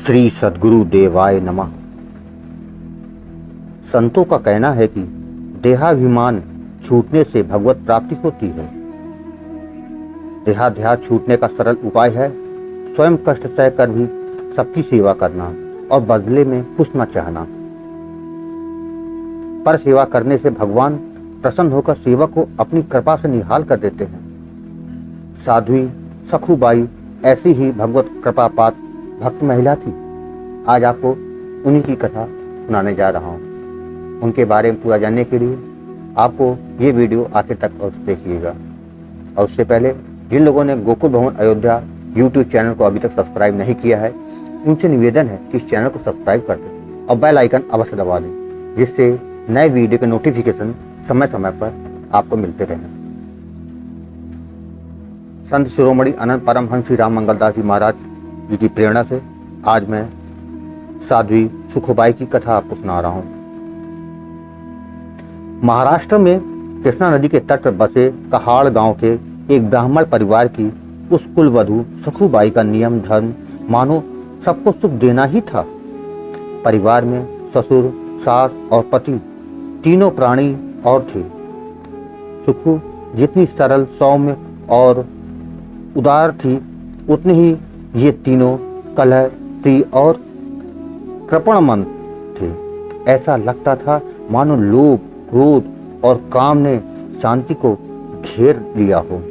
श्री सद्गुरु देवाय नमः। संतों का कहना है कि देहाभिमान छूटने से भगवत प्राप्ति होती है। देहाध्यास छूटने का सरल उपाय है स्वयं कष्ट सहकर भी सबकी सेवा करना और बदले में कुछ न चाहना। पर सेवा करने से भगवान प्रसन्न होकर सेवक को अपनी कृपा से निहाल कर देते हैं। साध्वी सखुबाई ऐसी ही भगवत कृपा पात्र भक्त महिला थी। आज आपको उन्हीं की कथा सुनाने जा रहा हूँ। उनके बारे में पूरा जानने के लिए आपको ये वीडियो आखिर तक अवश्य देखिएगा। और उससे पहले जिन लोगों ने गोकुल भवन अयोध्या यूट्यूब चैनल को अभी तक सब्सक्राइब नहीं किया है, उनसे निवेदन है कि इस चैनल को सब्सक्राइब कर दें और बेल आइकन अवश्य दबा दें, जिससे नए वीडियो के नोटिफिकेशन समय समय पर आपको मिलते रहें। संत शिरोमणि अनंत परमहंस श्री राम मंगलदास जी महाराज जी की प्रेरणा से आज मैं साध्वी सुखबाई की कथा आपको सुना रहा हूँ। महाराष्ट्र में कृष्णा नदी के तट पर बसे कहाड़ गांव के एक ब्राह्मण परिवार की उस कुलवधू सखुबाई का नियम धर्म मानो सबको सुख देना ही था। परिवार में ससुर, सास और पति तीनों प्राणी और थे। सुखु जितनी सरल, सौम्य और उदार थी, उतनी ही ये तीनों कलह, प्रिय और कृपणमंद थे। ऐसा लगता था मानो लोभ, क्रोध और काम ने शांति को घेर लिया हो।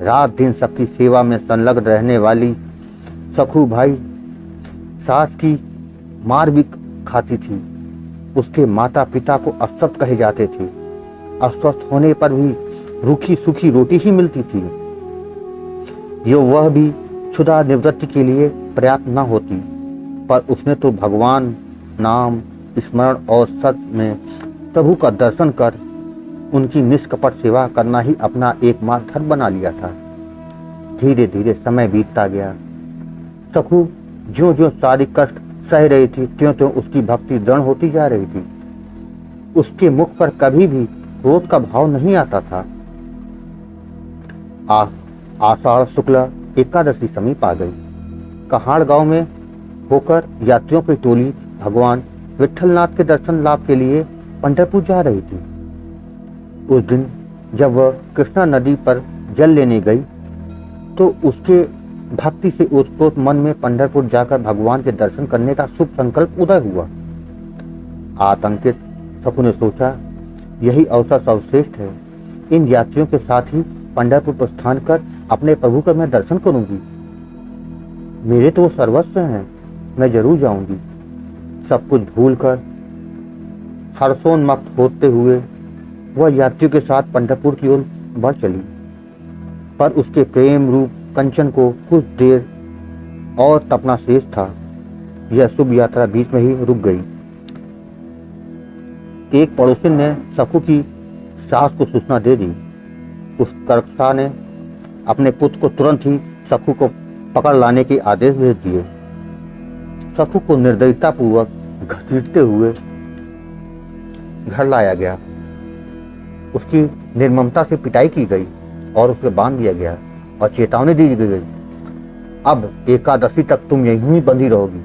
रात दिन सबकी सेवा में संलग्न रहने वाली सखुबाई सास की मार भी खाती थी। उसके माता पिता को अपशब्द कहे जाते थे। अस्वस्थ होने पर भी रूखी सूखी रोटी ही मिलती थी। वह भी क्षुधा निवृत्ति के लिए पर्याप्त न होती, पर उसने तो भगवान नाम स्मरण और सत्य में प्रभु का दर्शन कर उनकी निष्कपट सेवा करना ही अपना एकमात्र धर्म बना लिया था। धीरे धीरे समय बीतता गया। सखु ज्यों ज्यों सारी कष्ट सह रही थी, त्यों त्यों उसकी भक्ति दृढ़ होती जा रही थी। उसके मुख पर कभी भी क्रोध का भाव नहीं आता था। आषाढ़ शुक्ल एकादशी समीप आ गई। कहाड़ गांव में होकर यात्रियों की टोली भगवान विट्ठलनाथ के दर्शन लाभ के लिए पंढरपुर जा रही थी। उस दिन जब वह कृष्णा नदी पर जल लेने गई तो उसके भक्ति से ओतप्रोत मन में पंढरपुर जाकर भगवान के दर्शन करने का शुभ संकल्प उदय हुआ। आतंकित सखु ने सोचा, यही अवसर सर्वश्रेष्ठ है। इन यात्रियों के साथ ही पंढरपुर प्रस्थान कर अपने प्रभु का मैं दर्शन करूंगी। मेरे तो वो सर्वस्व हैं, मैं जरूर जाऊंगी। सब कुछ भूलकर हर्षोन्मुक्त होते हुए वह यात्रियों के साथ पंढरपुर की ओर बढ़ चली। पर उसके प्रेम रूप कंचन को कुछ देर और तपना शेष था। यह शुभ यात्रा बीच में ही रुक गई। एक पड़ोसी ने सखु की सास को सूचना दे दी। उस कर्कशा ने अपने पुत्र को तुरंत ही सखु को पकड़ लाने के आदेश भेज दिए। सखु को निर्दयता पूर्वक घसीटते हुए घर लाया गया। उसकी निर्ममता से पिटाई की गई और उसे बांध दिया गया और चेतावनी दी गई, अब एकादशी तक तुम यहीं ही बंधी रहोगी।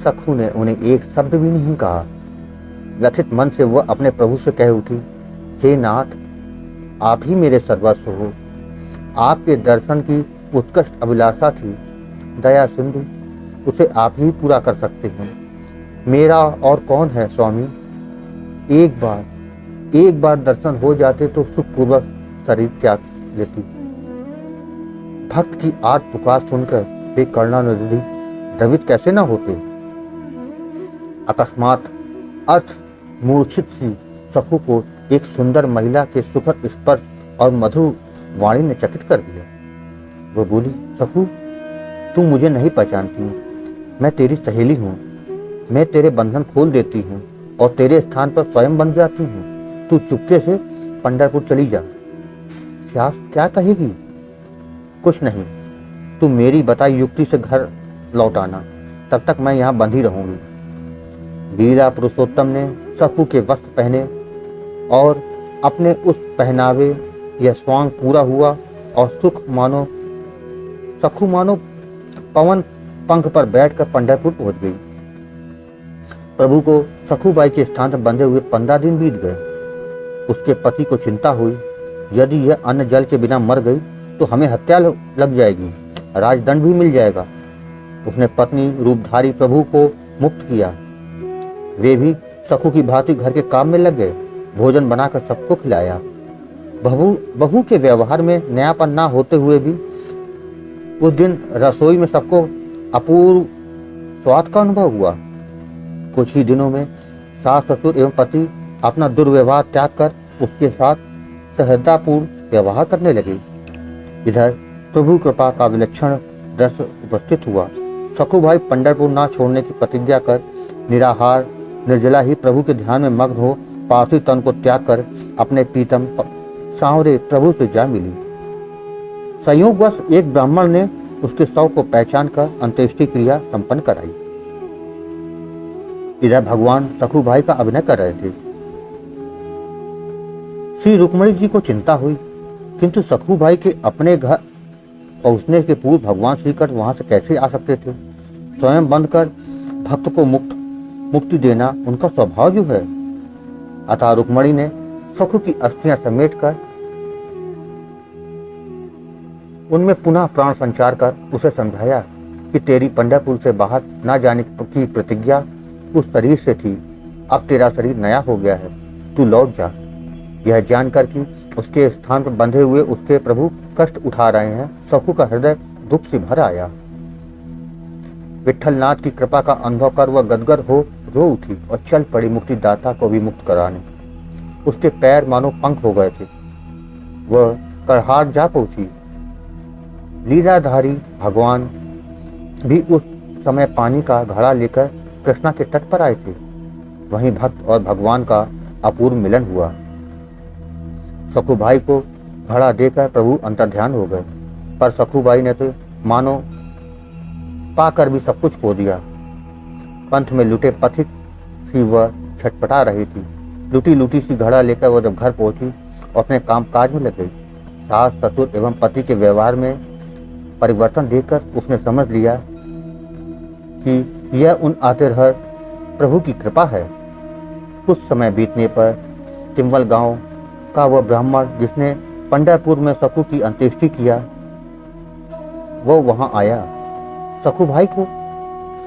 सखु ने उन्हें एक शब्द भी नहीं कहा। व्यथित मन से वह अपने प्रभु से कह उठी, हे नाथ, आप ही मेरे सर्वस्व हो। आपके दर्शन की उत्कृष्ट अभिलाषा थी। दया सिंधु, उसे आप ही पूरा कर सकते हैं। मेरा और कौन है स्वामी। एक बार दर्शन हो जाते तो सुखपूर्वक शरीर त्याग लेती। भक्त की आर्त पुकार सुनकर वे करुणानिधि द्रवित कैसे न होते। अकस्मात अर्थ मूर्छित सी सखु को एक सुंदर महिला के सुखद स्पर्श और मधुर वाणी ने चकित कर दिया। वह बोली, सखु, तुम मुझे नहीं पहचानती। मैं तेरी सहेली हूँ। मैं तेरे बंधन खोल देती हूँ और तेरे स्थान पर स्वयं बन जाती हूँ। तू चुपके से पंढरपुर चली जा। सास क्या कहेगी? कुछ नहीं, तू मेरी बताई युक्ति से घर लौट आना, तब तक मैं यहाँ बंधी रहूंगी। वीरा पुरुषोत्तम ने सखु के वस्त्र पहने और अपने उस पहनावे यह स्वांग पूरा हुआ और सखु मानो पवन पंख पर बैठकर पंढरपुर पहुंच गई। प्रभु को सखूबाई के स्थान पर बंधे हुए 15 दिन बीत गए। उसके पति को चिंता हुई, यदि यह अन्न जल के बिना मर गई तो हमें हत्या लग जाएगी, राजदंड भी मिल जाएगा। उसने पत्नी रूपधारी प्रभु को मुक्त किया। वे भी सखू की भांति घर के काम में लग गए। भोजन बनाकर सबको खिलाया। बहू के व्यवहार में नयापन ना होते हुए भी उस दिन रसोई में सबको अपूर्व स्वाद का अनुभव हुआ। कुछ ही दिनों में सास ससुर एवं पति अपना दुर्व्यवहार त्याग कर उसके साथ सहजतापूर्ण व्यवहार करने लगे। इधर प्रभु कृपा का विलक्षण दृश्य उपस्थित हुआ। सखूभाई पंढरपुर ना छोड़ने की प्रतिज्ञा कर निराहार निर्जला ही प्रभु के ध्यान में मग्न हो पार्थिव तन को त्याग कर अपने प्रीतम सांवरे प्रभु से जा मिली। संयोगवश एक ब्राह्मण ने उसके शव को पहचान कर अंत्येष्टि क्रिया संपन्न कराई। इधर भगवान सखूभाई का अभिनय कर रहे थे। श्री रुक्मणी जी को चिंता हुई, किंतु सखूभाई के अपने घर पहुंचने के पूर्व भगवान श्रीकृष्ण वहां से कैसे आ सकते थे। स्वयं बंधकर भक्त को मुक्ति देना उनका स्वभाव जो है। अतः रुक्मणी ने सखू की अस्थियां समेटकर उनमें पुनः प्राण संचार कर उसे समझाया कि तेरी पंढरपुर से बाहर न जाने की प्रतिज्ञा उस शरीर से थी, अब तेरा शरीर नया हो गया है, तू लौट जा। यह जानकर कि उसके स्थान पर बंधे हुए उसके प्रभु कष्ट उठा रहे हैं, सखू का हृदय दुख से भर आया। विठलनाथ की कृपा का अनुभव कर वह गदगद हो रो उठी और चल पड़ी मुक्तिदाता को भी मुक्त कराने। उसके पैर मानो पंख हो गए थे। वह करहाट जा पहुंची। लीलाधारी भगवान भी उस समय पानी का घड़ा लेकर कृष्णा के तट पर आए थे। वहीं भक्त और भगवान का अपूर्व मिलन हुआ। सखूभाई को घड़ा देकर प्रभु अंतर्ध्यान हो गए, पर सखूबाई ने तो मानो पाकर भी सब कुछ खो दिया। पंथ में लुटे पथिक सी वह छटपटा रही थी। लुटी लुटी सी घड़ा लेकर वह जब घर पहुंची और अपने काम काज में लग गई। सास ससुर एवं पति के व्यवहार में परिवर्तन देखकर उसने समझ लिया कि यह उन आतिरहर प्रभु की कृपा है। कुछ समय बीतने पर तिम्वल गांव का वह ब्राह्मण जिसने पंढरपुर में सखू की अंत्येष्टि किया, वो वहां आया। सखूभाई को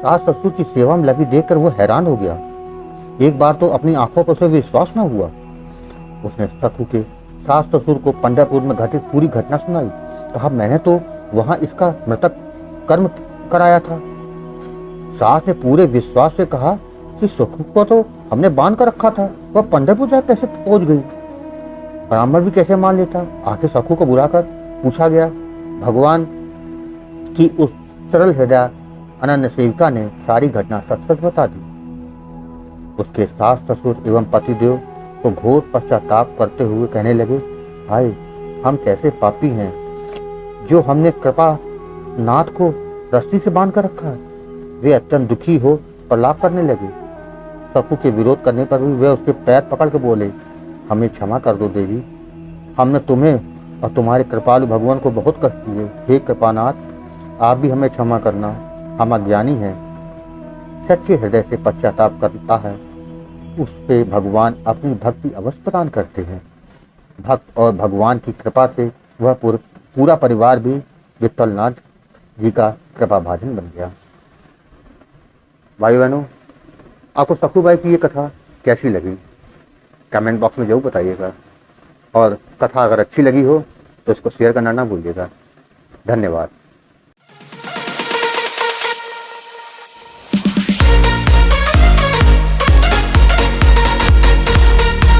सास ससुर की सेवा में लगी देखकर वह हैरान हो गया। एक बार तो अपनी आंखों पर उसे विश्वास न हुआ। उसने सखू के सास ससुर को पंढरपुर में घटित पूरी घटना सुनाई। कहा, मैंने तो वहां इसका मृतक कर्म कराया था। सास ने पूरे विश्वास से कहा कि सखू को तो हमने बांध कर रखा था, वह पंढरपुर जा कैसे पहुंच गई। ब्राह्मण भी कैसे मान लेता। आखिर सखू को बुलाकर पूछा गया। भगवान की उस सरल हृदय अनन्य सेविका ने सारी घटना सच सच बता दी। उसके सास ससुर एवं पतिदेव को घोर पश्चाताप करते हुए कहने लगे, हाय, हम कैसे पापी हैं जो हमने कृपा नाथ को रस्सी से बांध कर रखा है। वे अत्यंत दुखी हो प्रलाप करने लगे। सखू के विरोध करने पर भी वे उसके पैर पकड़ के बोले, हमें क्षमा कर दो देवी, हमने तुम्हें और तुम्हारे कृपालु भगवान को बहुत कष्ट दिए। हे कृपानाथ, आप भी हमें क्षमा करना, हम अज्ञानी हैं। सच्चे हृदय से पश्चाताप करता है, उससे भगवान अपनी भक्ति अवश्य प्रदान करते हैं। भक्त और भगवान की कृपा से वह पूरा परिवार भी विठलनाथ जी का कृपा भाजन बन गया। भाई बहनों, आपको सखूबाई की ये कथा कैसी लगी कमेंट बॉक्स में जरूर बताइएगा, और कथा अगर अच्छी लगी हो तो इसको शेयर करना ना भूलिएगा। धन्यवाद।